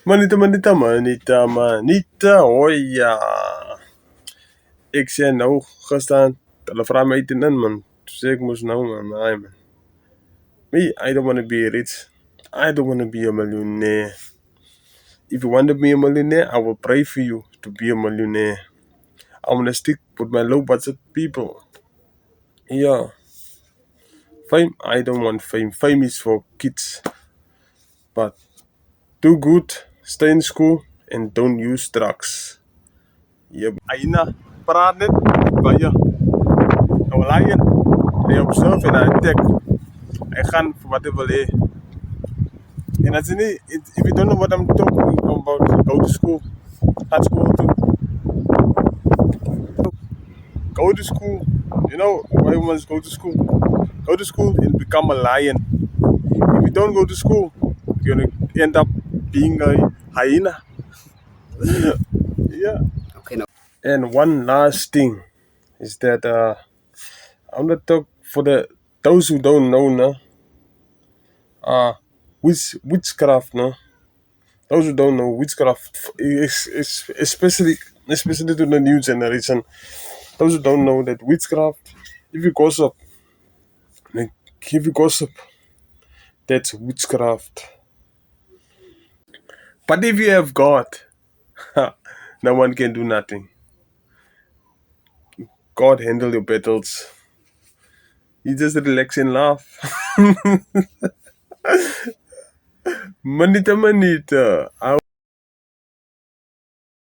Manita, manita, manita, manita. Oh ja. Ik zei nou gestaan. De vraag mij te man. Dus ik moest nou man. Nee, man. Me, I don't want to be rich. I don't want to be a millionaire. If you want to be a millionaire, I will pray for you to be a millionaire. I'm gonna stick with my low budget people. Yeah. Fame, I don't want fame. Fame is for kids. But do good, stay in school, and don't use drugs. Yep. Aina, praat net bij je. Nou, lion, they observe and I attack. I gaan voor wat hij wil heen. And that's it. If you don't know what I'm talking about, go to school. At school too. Go to school. You know why we must go to school? Go to school and become a lion. If you don't go to school, you're gonna end up being a hyena. Yeah. Okay, no. And one last thing is that I'm gonna talk for those who don't know, no. Witchcraft, no. Those who don't know, witchcraft is especially to the new generation. Those who don't know that witchcraft, if you gossip, like if you gossip, that's witchcraft. But if you have God, no one can do nothing. God handle your battles. You just relax and laugh. Manita, manita.